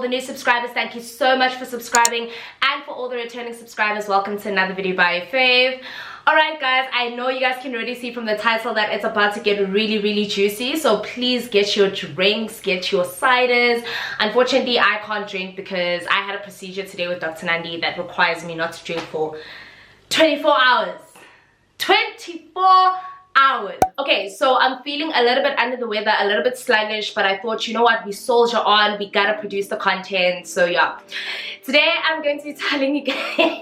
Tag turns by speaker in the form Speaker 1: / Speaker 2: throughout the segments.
Speaker 1: the new subscribers, thank you so much for subscribing, and for all the returning subscribers, welcome to another video by your fave. Alright guys, I know you guys can already see from the title that it's about to get really juicy, so please get your drinks, get your ciders. Unfortunately, I can't drink because I had a procedure today with Dr. Nandi that requires me not to drink for 24 hours. 24 hours. Okay, so I'm feeling a little bit under the weather, a little bit sluggish, but I thought, you know what, we soldier on, we gotta produce the content. So yeah, today I'm going to be telling you guys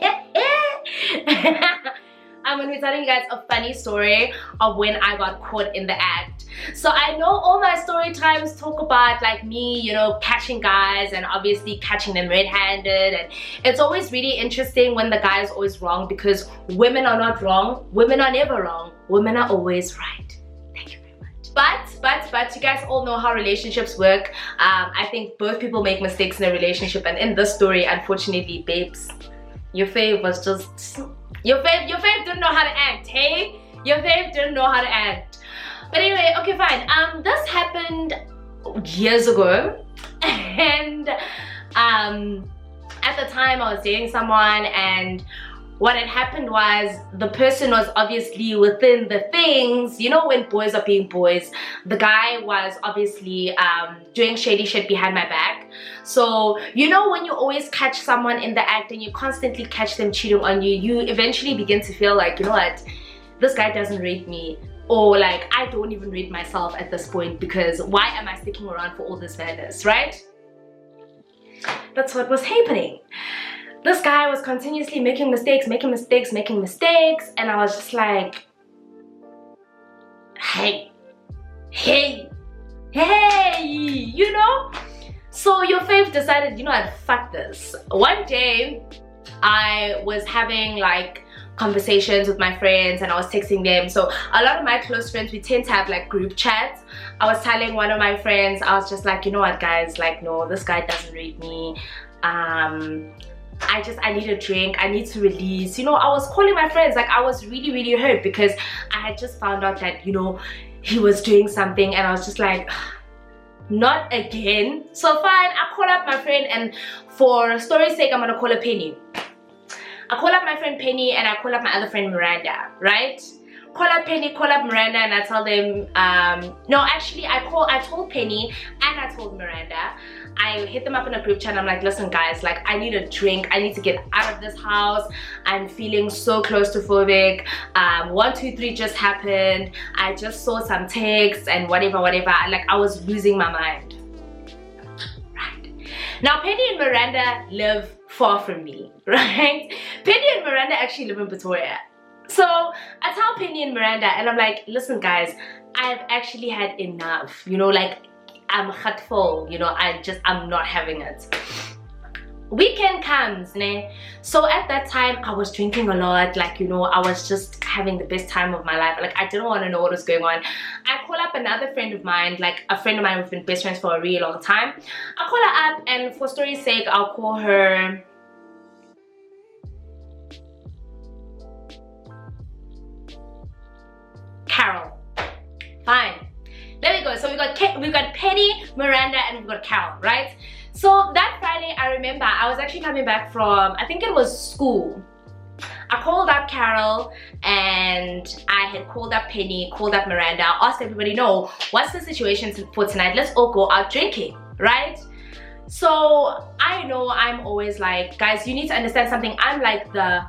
Speaker 1: I'm going to be telling you guys a funny story of when I got caught in the act. So I know all my story times talk about like me, you know, catching guys and obviously catching them red-handed, and it's always really interesting when the guy is always wrong, because women are not wrong, women are never wrong, women are always right. Thank you very much. But you guys all know how relationships work. I think both people make mistakes in a relationship, and in this story, unfortunately, babes, your fave was just... Your fave didn't know how to act, hey? Your fave didn't know how to act. But anyway, okay, fine. This happened years ago, and at the time I was dating someone, and what had happened was the person was obviously within the things, you know, when boys are being boys. The guy was obviously doing shady shit behind my back. So, you know, when you always catch someone in the act and you constantly catch them cheating on you, you eventually begin to feel like, you know what, this guy doesn't rate me, or like I don't even rate myself at this point, because why am I sticking around for all this madness, right? That's what was happening. This guy was continuously making mistakes, and I was just like, hey, you know? So your fave decided, you know what, fuck this. One day, I was having like conversations with my friends and I was texting them. So a lot of my close friends, we tend to have like group chats. I was telling one of my friends, I was just like, you know what guys, like no, this guy doesn't rate me. I need a drink, I need to release. You know, I was calling my friends, like I was really hurt because I had just found out that, you know, he was doing something, and I was just like, not again. So fine, I call up my friend, and for story's sake, I'm gonna call her Penny. I call up my friend Penny and I call up my other friend Miranda, right? Call up Penny, call up Miranda, and I tell them, no, actually I told Penny and I told Miranda. I hit them up in a group chat and I'm like, listen guys, like I need a drink, I need to get out of this house, I'm feeling so claustrophobic, 1 2 3 just happened, I just saw some texts and whatever, like I was losing my mind. Right now, Penny and Miranda live far from me, right? Penny and Miranda actually live in Pretoria. So I tell Penny and Miranda and I'm like, listen guys, I've actually had enough, you know, like I'm hurtful, you know, I'm not having it. Weekend comes, ne? So at that time I was drinking a lot, like, you know, I was just having the best time of my life. Like I didn't want to know what was going on. I call up another friend of mine, like a friend of mine, we've been best friends for a really long time. I call her up, and for story's sake I'll call her Carol. Fine. There we go. So we got Penny, Miranda, and we've got Carol, right? So that Friday, I remember I was actually coming back from, I think it was school. I called up Carol and I had called up Penny, called up Miranda, asked everybody, no, what's the situation for tonight? Let's all go out drinking, right? So I know I'm always like, guys, you need to understand something. I'm like the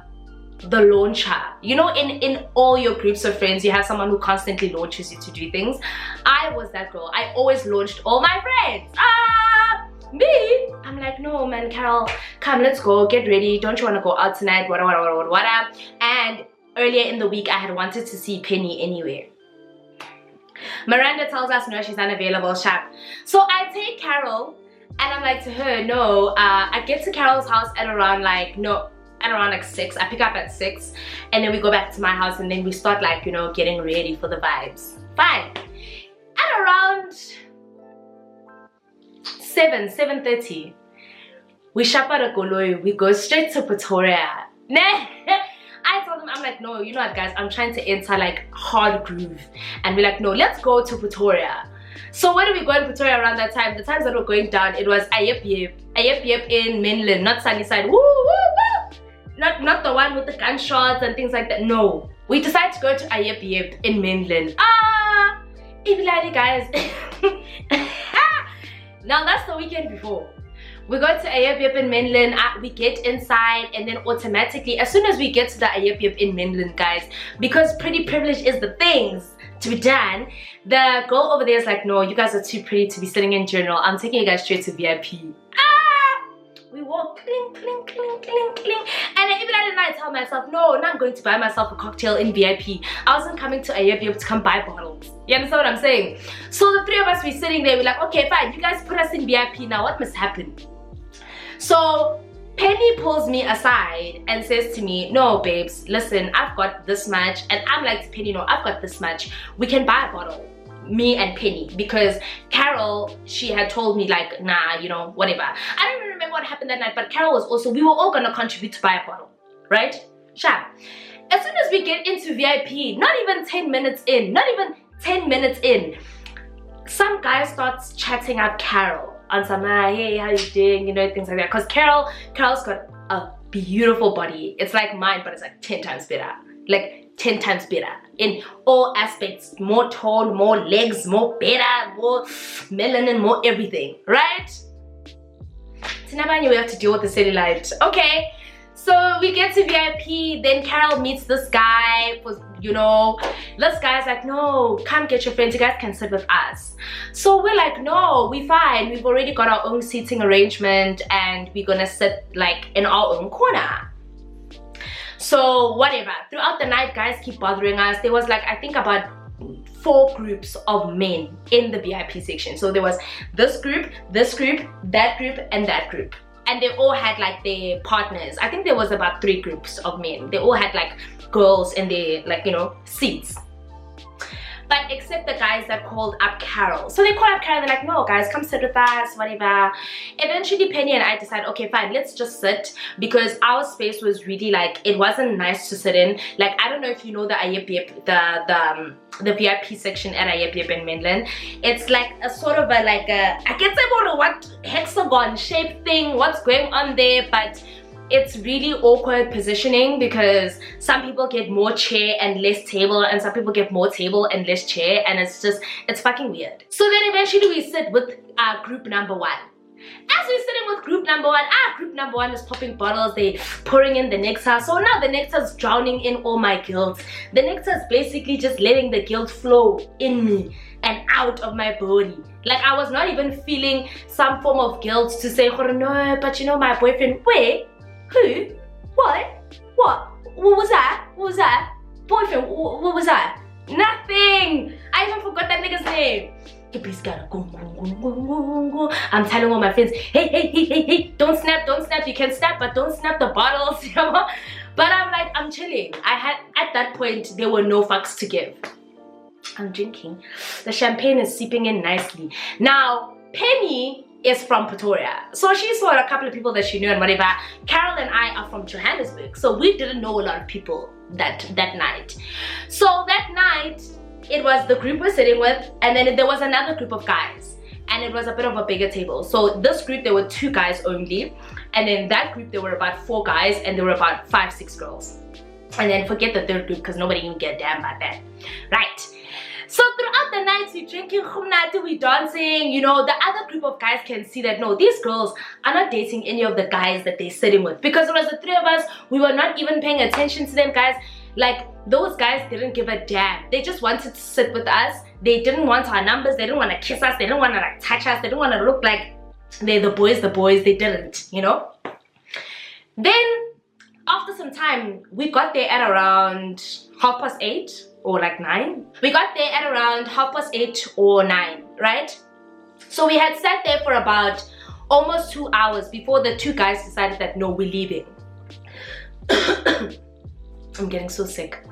Speaker 1: launcher, you know, in all your groups of friends you have someone who constantly launches you to do things. I was that girl. I always launched all my friends. Me, I'm like, no man, Carol, come, let's go, get ready, don't you want to go out tonight, what. And earlier in the week I had wanted to see Penny anyway. Miranda tells us no, she's unavailable, sharp. So I take Carol and I'm like to her, no, I get to Carol's house at around like, around like 6. I pick up at 6 and then we go back to my house and then we start like, you know, getting ready for the vibes. Fine. At around 7:30, we shop at a goloi, we go straight to Pretoria. I told them, I'm like, no, you know what guys, I'm trying to enter like hard groove, and we're like, no, let's go to Pretoria. So where do we go in Pretoria around that time? The times that were going down, it was ayep yep, Ayep in mainland, not Sunnyside. Woo, woo, woo. Not the one with the gunshots and things like that. No. We decided to go to Ayep in mainland. Ibilali guys. Now that's the weekend before. We go to Ayep in mainland, we get inside, and then automatically, as soon as we get to the Ayep in mainland, guys, because pretty privilege is the things to be done, the girl over there is like, no, you guys are too pretty to be sitting in general. I'm taking you guys straight to VIP. We walk, clink, clink, clink, clink, clink. And even at night I tell myself, no, I'm going to buy myself a cocktail in VIP. I wasn't coming to Ayep to come buy bottles. You understand what I'm saying? So the three of us, we're sitting there, we're like, okay, fine, you guys put us in VIP now, what must happen? So Penny pulls me aside and says to me, no babes, listen, I've got this much. And I'm like to Penny, no, I've got this much. We can buy a bottle, me and Penny, because Carol, she had told me like, nah, you know, whatever. I don't even remember what happened that night, but Carol was also, we were all gonna contribute to buy a bottle, right? Sure. As soon as we get into VIP, not even 10 minutes in, some guy starts chatting up Carol on some, hey, how you doing, you know, things like that. Because Carol's got a beautiful body. It's like mine, but it's like 10 times better. Like 10 times better in all aspects. More tone, more legs, more better, more melanin, more everything, right? Tinabani, we have to deal with the cellulite. Okay, so we get to VIP, then Carol meets this guy, you know, this guy's like, no, come get your friends, you guys can sit with us. So we're like, no, we're fine, we've already got our own seating arrangement and we're gonna sit like in our own corner. So whatever, throughout the night guys keep bothering us. There was like, I think about 4 groups of men in the VIP section. So there was this group, that group, and that group. And they all had like their partners. I think there was about 3 groups of men. They all had like girls in their, like, you know, seats. But except the guys that called up Carol. So they called up Carol, they're like, no guys, come sit with us, whatever. Eventually Penny and I decided, okay fine, let's just sit, because our space was really like, it wasn't nice to sit in. Like, I don't know if you know the Ayep, the VIP section at Ayep in mainland. It's like a sort of a, like a, I can't say what hexagon shaped thing, what's going on there, but it's really awkward positioning because some people get more chair and less table, and some people get more table and less chair, and it's fucking weird. So then eventually we sit with group number 1. As we're sitting with group number 1, group number 1 is popping bottles, they pouring in the nectar. So now the nectar's drowning in all my guilt. The nectar's basically just letting the guilt flow in me and out of my body. Like, I was not even feeling some form of guilt to say, oh no, but you know my boyfriend, wait, who? What? What? What was that? What was that? Boyfriend, what was that? Nothing! I even forgot that nigga's name. I'm telling all my friends, hey, don't snap, you can snap, but don't snap the bottles, you know? But I'm like, I'm chilling. At that point, there were no fucks to give. I'm drinking. The champagne is seeping in nicely. Now, Penny is from Pretoria, so she saw a couple of people that she knew and whatever. Carol and I are from Johannesburg, so we didn't know a lot of people that night. So that night, it was the group we're sitting with, and then there was another group of guys, and it was a bit of a bigger table. So this group, there were 2 guys only, and in that group there were about 4 guys, and there were about 5-6 girls. And then forget the third group, because nobody even get damn about that, right? So throughout the night, we're drinking khumnati, we're dancing, you know. The other group of guys can see that, no, these girls are not dating any of the guys that they're sitting with. Because it was the 3 of us, we were not even paying attention to them, guys. Like, those guys didn't give a damn. They just wanted to sit with us. They didn't want our numbers. They didn't want to kiss us. They didn't want to, like, touch us. They didn't want to look like they're the boys. They didn't, you know. Then, after some time, we got there at around 8:30. Or like 9. We got there at around 8:30 or 9, right? So we had sat there for about almost 2 hours before the 2 guys decided that, no, we're leaving. I'm getting so sick.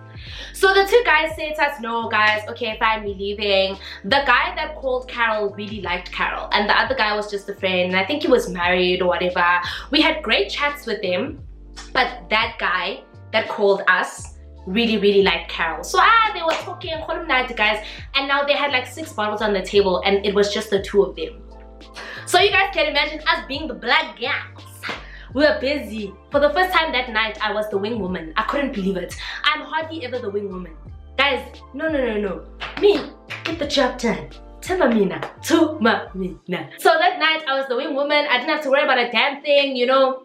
Speaker 1: So the 2 guys said to us, no guys, okay fine, we're leaving. The guy that called Carol really liked Carol, and the other guy was just a friend, and I think he was married or whatever. We had great chats with him, but that guy that called us really liked Carol. So they were talking, guys, and now they had like 6 bottles on the table, and it was just the 2 of them. So you guys can imagine us being the black gals. We were busy. For the first time that night, I was the wing woman. I couldn't believe it. I'm hardly ever the wing woman. Guys, no. Me, get the job done. Tumamina. So that night, I was the wing woman. I didn't have to worry about a damn thing, you know.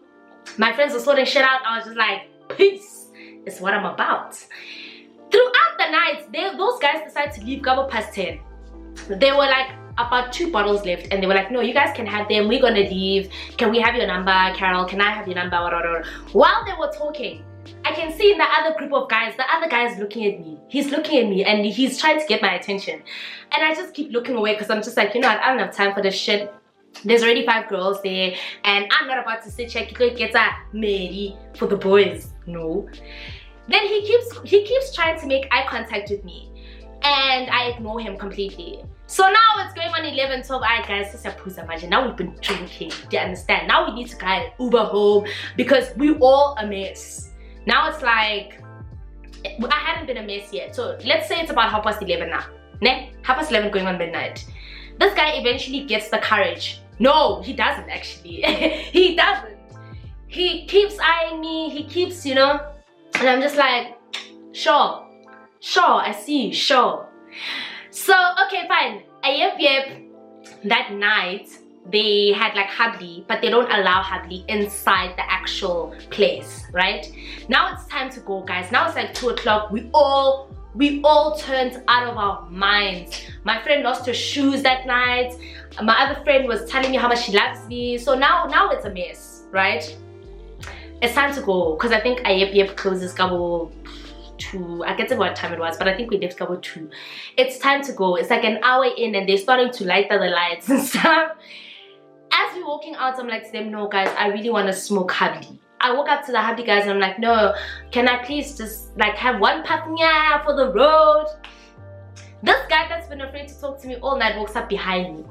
Speaker 1: My friends were sorting shit out. I was just like, peace. It's what I'm about. Throughout the night, those guys decided to leave Gabo past 10. They were like about 2 bottles left, and they were like, no, you guys can have them. We're gonna leave. Can we have your number, Carol? Can I have your number? While they were talking, I can see in the other group of guys, the other guy is looking at me. He's looking at me and he's trying to get my attention. And I just keep looking away because I'm just like, you know what, I don't have time for this shit. There's already 5 girls there and I'm not about to sit check get a Mary for the boys. No. Then he keeps trying to make eye contact with me and I ignore him completely. So now it's going on 11, 12. Alright guys, this is a pusa imagine. Now we've been drinking. Do you understand? Now we need to get an Uber home because we all a mess. Now it's like, I hadn't been a mess yet. So let's say it's about 11:30 now. Ne? 11:30 going on midnight. This guy eventually gets the courage. No, he doesn't actually. He doesn't. He keeps eyeing me. He keeps, you know. And I'm just like, sure, I see you, sure. So, okay, fine. Yep. That night, they had like hubly, but they don't allow hubly inside the actual place, right? Now it's time to go, guys. Now it's like 2 o'clock. We all turned out of our minds. My friend lost her shoes that night. My other friend was telling me how much she loves me. So now it's a mess, right? It's time to go because I think Yep closes Gabo 2. I can't say what time it was, but I think we left Gabo 2. It's time to go. It's like an hour in and they're starting to light the lights and stuff. As we're walking out, I'm like to them, no guys, I really want to smoke hubly. I walk up to the hubly guys and I'm like, no, can I please just like have one puff for the road? This guy that's been afraid to talk to me all night walks up behind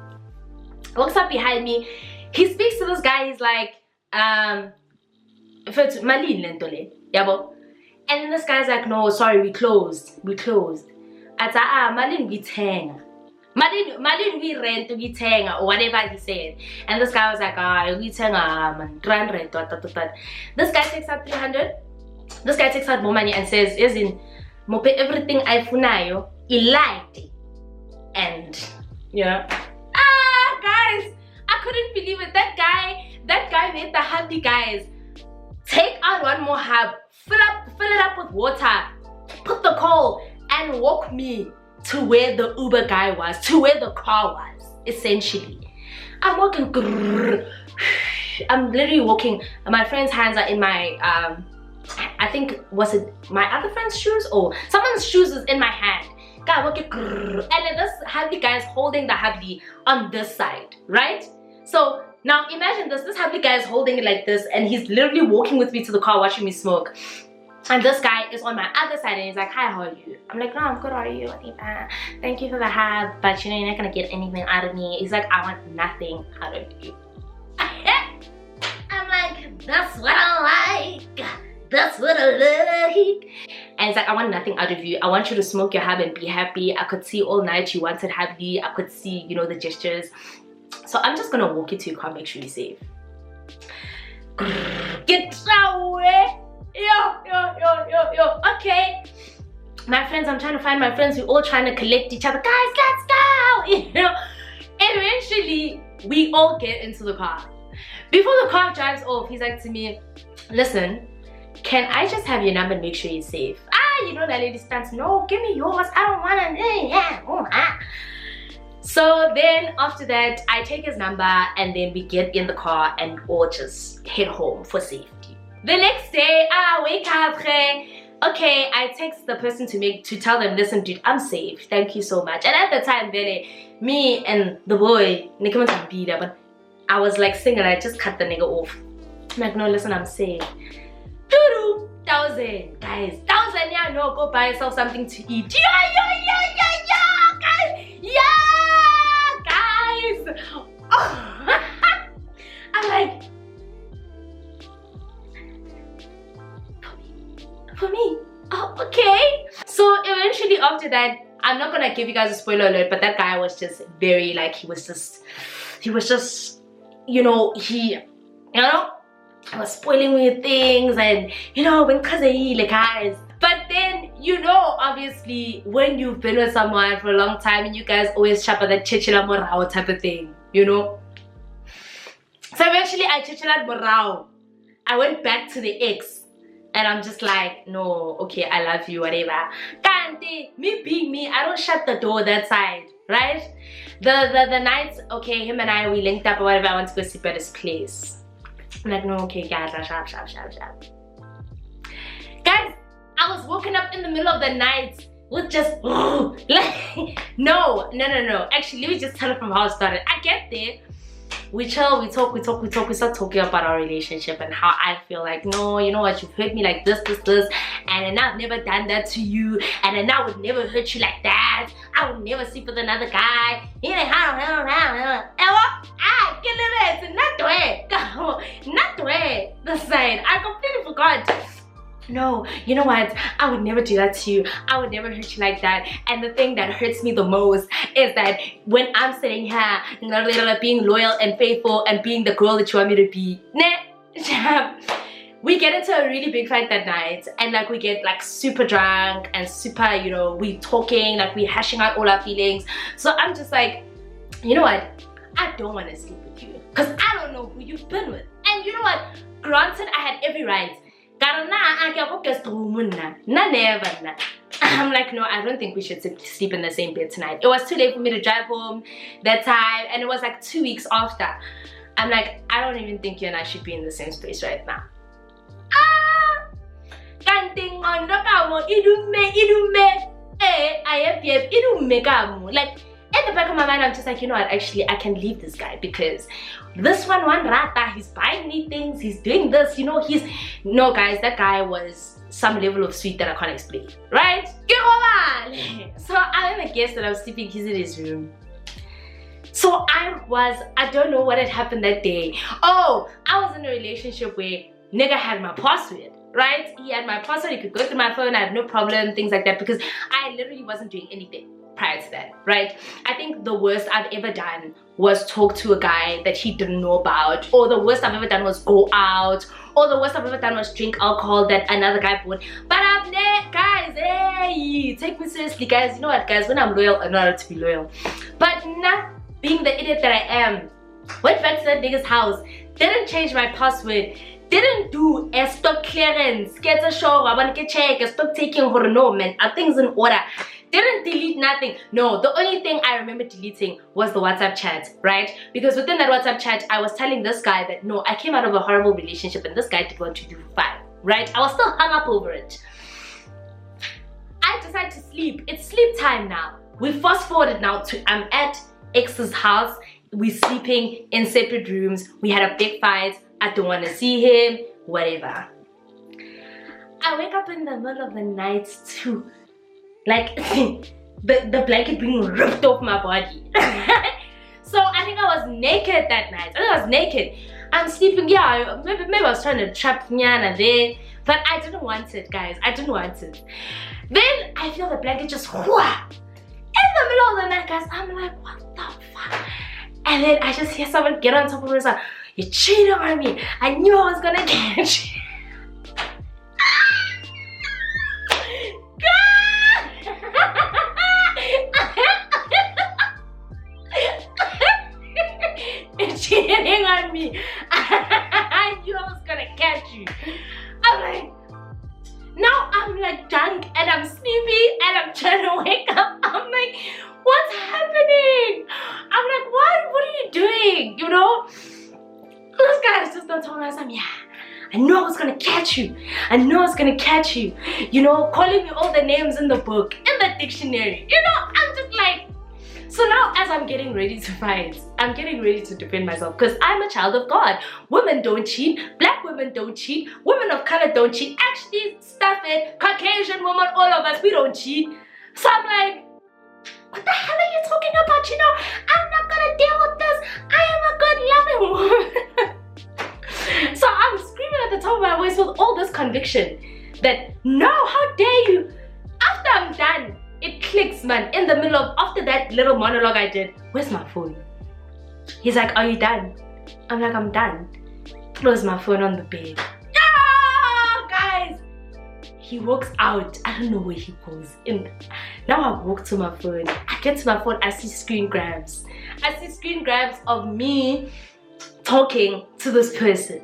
Speaker 1: me. He speaks to this guy, he's like, Malin lentole, yabo. And then this guy's like, no, sorry, we closed. At Malin we tang. Malin we rent, we tang, or whatever he said. And this guy was like, we tang, man, rent. This guy takes out 300. This guy takes out more money and says, as in, mo pay everything I funayo, liked. And, yeah. Guys, I couldn't believe it. That guy made the handy guys take out one more hub, fill it up with water, put the coal, and walk me to where the Uber guy was, to where the car was, essentially. I'm walking, I'm literally walking, my friend's hands are in my, I think, was it my other friend's shoes? Or someone's shoes is in my hand. Guy walking, and then this hubby guy is holding the hubby on this side, right? So now imagine this hubby guy is holding it like this and he's literally walking with me to the car watching me smoke. And this guy is on my other side and he's like, hi, how are you? I'm like, no, I'm good, how are you? Thank you for the hug, but you know, you're not gonna get anything out of me. He's like, I want nothing out of you. I'm like, that's what I like. That's what I like. And it's like, I want nothing out of you. I want you to smoke your hub and be happy. I could see all night you wanted hubby. I could see, you know, the gestures. So I'm just gonna walk you to your car, make sure you're safe. Get away. Yo. Okay. My friends, I'm trying to find my friends. We're all trying to collect each other. Guys, let's go. You know. Eventually, we all get into the car. Before the car drives off, he's like to me, listen, can I just have your number and make sure you're safe? You know that lady stands. No, give me yours. I don't want to. So then after that, I take his number and then we get in the car and all just head home for safety. The next day, I wake up. Okay, I text the person to tell them, listen, dude, I'm safe. Thank you so much. And at the time, me and the boy, but I was like single. I just cut the nigga off. I'm like, no, listen, I'm safe. 1,000, guys. 1,000, yeah, no, go buy yourself something to eat. Yeah, guys. Oh. I'm like, for me. Oh, okay. So eventually after that, I'm not gonna give you guys a spoiler alert, but that guy was just very like, he was just he was just, you know, I was spoiling me with things, and you know, when guys. But then, you know, obviously when you've been with someone for a long time and you guys always chat about that chichila morao type of thing, you know. So eventually I chichilat morao. I went back to the ex and I'm just like, no, okay, I love you, whatever. Kanti, me being me, I don't shut the door that side, right? The night, okay, him and I, we linked up or whatever, I want to go sleep at his place. I'm like, no, okay, guys, sharp. Guys, I was woken up in the middle of the night with just, like, no. Actually, let me just tell it from how it started. I get there, we chill, we talk, we start talking about our relationship and how I feel like, no, you know what, you've hurt me like this, and then I've never done that to you, and then I would never hurt you like that. I would never sleep with another guy. The side, I completely forgot. No, you know what, I would never do that to you. I would never hurt you like that. And the thing that hurts me the most is that when I'm sitting here being loyal and faithful and being the girl that you want me to be, we get into a really big fight that night, and like we get like super drunk and super, you know, we talking, like we hashing out all our feelings. So I'm just like, you know what, I don't want to sleep with you because I don't know who you've been with. And you know what, granted, I had every right. I'm like, no, I don't think we should sleep in the same bed tonight. It was too late for me to drive home that time, and it was like 2 weeks after. I'm like, I don't even think you and I should be in the same space right now. Like, in the back of my mind, I'm just like, you know what, actually I can leave this guy because this one rata, he's buying me things, he's doing this, you know, no guys, that guy was some level of sweet that I can't explain, right? So I'm a guest that I was sleeping, he's in his room. So I don't know what had happened that day. Oh, I was in a relationship where nigga had my password, right? He had my password, he could go through my phone, I had no problem, things like that, because I literally wasn't doing anything prior to that, right? I think the worst I've ever done was talk to a guy that he didn't know about, or the worst I've ever done was go out, or the worst I've ever done was drink alcohol that another guy bought. But I'm there, guys, hey, take me seriously, guys. You know what, guys, when I'm loyal, I'm not allowed to be loyal. But not being the idiot that I am, went back to that nigga's house, didn't change my password, didn't do a stock clearance, get a show, I want to get check, a stock taking, or no, man, are things in order. Didn't delete nothing. No, the only thing I remember deleting was the WhatsApp chat, right? Because within that WhatsApp chat, I was telling this guy that no, I came out of a horrible relationship and this guy did 1, 2, 3, 4, 5, right? I was still hung up over it. I decided to sleep. It's sleep time now. We fast forwarded now to I'm at ex's house. We're sleeping in separate rooms. We had a big fight. I don't want to see him, whatever. I wake up in the middle of the night too. Like the blanket being ripped off my body. So I think I was naked that night. I think I was naked. I'm sleeping, yeah, maybe I was trying to trap Nyana there, but I didn't want it, guys. I didn't want it. Then I feel the blanket just in the middle of the night, guys. I'm like, what the fuck? And then I just hear someone get on top of me and say, you cheated on me. I knew I was gonna catch you. Cheating on me. I knew I was gonna catch you. I'm like, now I'm like drunk and I'm sleepy and I'm trying to wake up. I'm like, what's happening? I'm like, what are you doing? You know? This guy is just not telling us, yeah, I know I was gonna catch you. I know I was gonna catch you. You know, calling me all the names in the book, in the dictionary. You know, I'm just like, so now as I'm getting ready to fight, I'm getting ready to defend myself because I'm a child of God. Women don't cheat. Black women don't cheat. Women of color don't cheat. Actually, stuff it. Caucasian women, all of us, we don't cheat. So I'm like, what the hell are you talking about? You know, I'm not gonna deal with this. I am a good loving woman. So I'm screaming at the top of my voice with all this conviction that no, how dare you? After I'm done, it clicks, man. In the middle of, after that little monologue I did, where's my phone? He's like, are you done? I'm like, I'm done. Close my phone on the bed. Yeah, guys. He walks out. I don't know where he goes. And now I walk to my phone. I get to my phone. I see screen grabs. I see screen grabs of me talking to this person,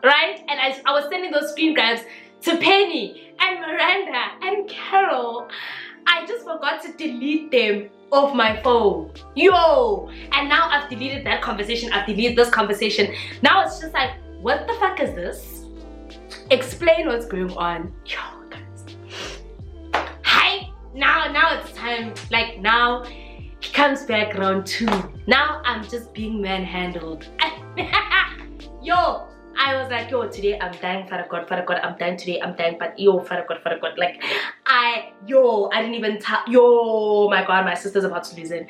Speaker 1: right? And I was sending those screen grabs to Penny and Miranda and Carol. I just forgot to delete them off my phone. Yo! And now I've deleted that conversation. I've deleted this conversation. Now it's just like, what the fuck is this? Explain what's going on. Yo, guys. Hi! Now it's time. Like, now he comes back round 2. Now I'm just being manhandled. Yo! I was like, yo, today I'm dying, Father God, I'm dying today, I'm dying, but yo, Father God, like, I didn't even tell, yo, my God, my sister's about to lose it.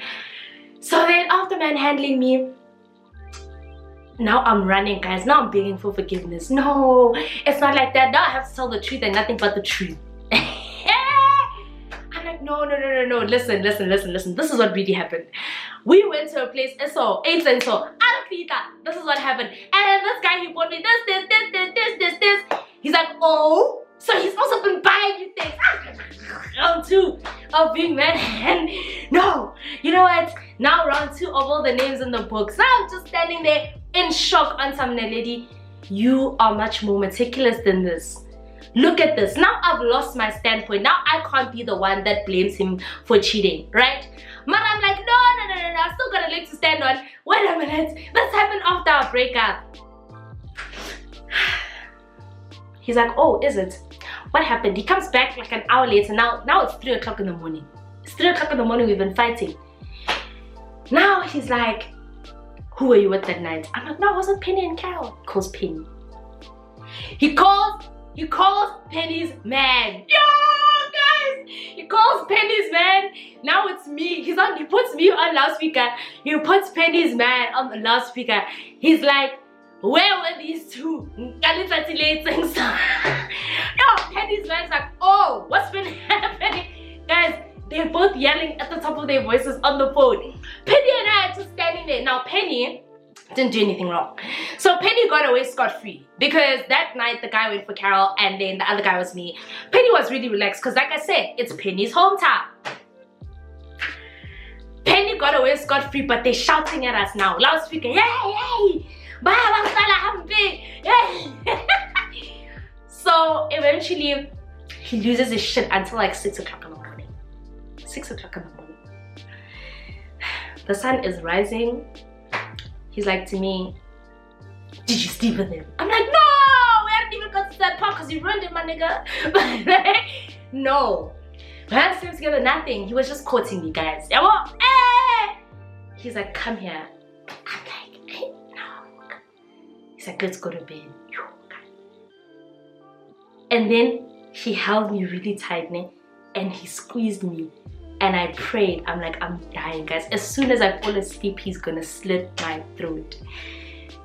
Speaker 1: So then after manhandling me, now I'm running, guys, now I'm begging for forgiveness. No, it's not like that. Now I have to tell the truth and nothing but the truth. I'm like, no, listen, this is what really happened. We went to a place, and so, this is what happened. And this guy, he bought me this. He's like, oh, so he's also been buying you things. Round 2 of being man. And no, you know what? Now round 2 of all the names in the books. Now I'm just standing there in shock on some Naledi. You are much more meticulous than this. Look at this. Now I've lost my standpoint. Now I can't be the one that blames him for cheating, right? But I'm like, no, I've still got a leg to stand on. Wait a minute. This happened after our breakup. He's like, oh, is it? What happened? He comes back like an hour later. Now it's 3 o'clock in the morning. It's 3 o'clock in the morning. We've been fighting. Now he's like, who were you with that night? I'm like, no, it wasn't Penny and Carol. He calls Penny. He calls Penny's man. Yo, guys! He calls Penny's man. Now it's me. He puts me on loudspeaker. He puts Penny's man on the loudspeaker. He's like, where were these two? Yo, Penny's man's like, oh, what's been happening? Guys, they're both yelling at the top of their voices on the phone. Penny and I are just standing there. Now, Penny didn't do anything wrong. So Penny got away scot-free because that night the guy went for Carol and then the other guy was me. Penny was really relaxed because, like I said, it's Penny's hometown. Penny got away scot-free, but they're shouting at us now. Loudspeaker, yay! So eventually he loses his shit until like 6 o'clock in the morning. 6 o'clock in the morning. The sun is rising. He's like to me, did you sleep with him? I'm like, no, we haven't even got to that part because you ruined it, my nigga. But like, no, we haven't slept together, nothing. He was just courting me, guys. He's like, come here. I'm like, hey, no. He's like, let's go to bed. And then he held me really tightly and he squeezed me. And I prayed. I'm like, I'm dying, guys. As soon as I fall asleep, he's gonna slit my throat.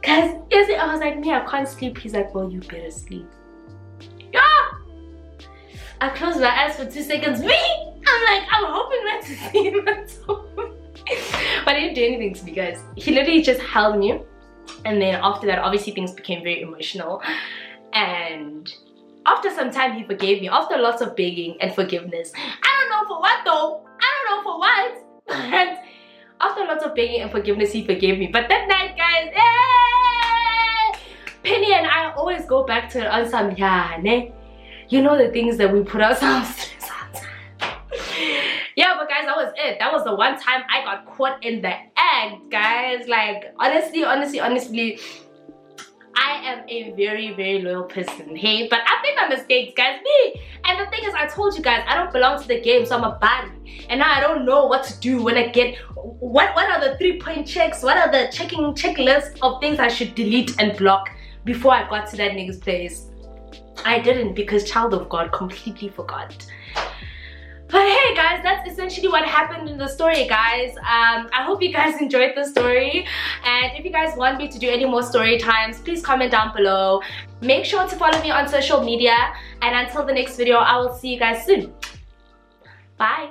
Speaker 1: Guys, I was like, me, I can't sleep. He's like, well, you better sleep. Yeah! I closed my eyes for 2 seconds. Me! I'm like, I'm hoping not to see him at all. But he didn't do anything to me, guys. He literally just held me. And then after that, obviously things became very emotional. And after some time, he forgave me. After lots of begging and forgiveness. I don't know for what though. I don't know for what. But after lots of begging and forgiveness, he forgave me. But that night, guys, Penny and I always go back to it on some, you know, the things that we put ourselves through sometimes. Yeah, but guys, that was it. That was the one time I got caught in the act, guys. Like, honestly, I am a very, very loyal person, hey? But I've made my mistakes, guys, me. And the thing is, I told you guys, I don't belong to the game, so I'm a body. And now I don't know what to do when I get, what are the 3-point checks? What are the checklist of things I should delete and block before I got to that nigga's place? I didn't because child of God completely forgot. But hey guys, that's essentially what happened in the story, guys. I hope you guys enjoyed the story. And if you guys want me to do any more story times, please comment down below. Make sure to follow me on social media. And until the next video, I will see you guys soon. Bye.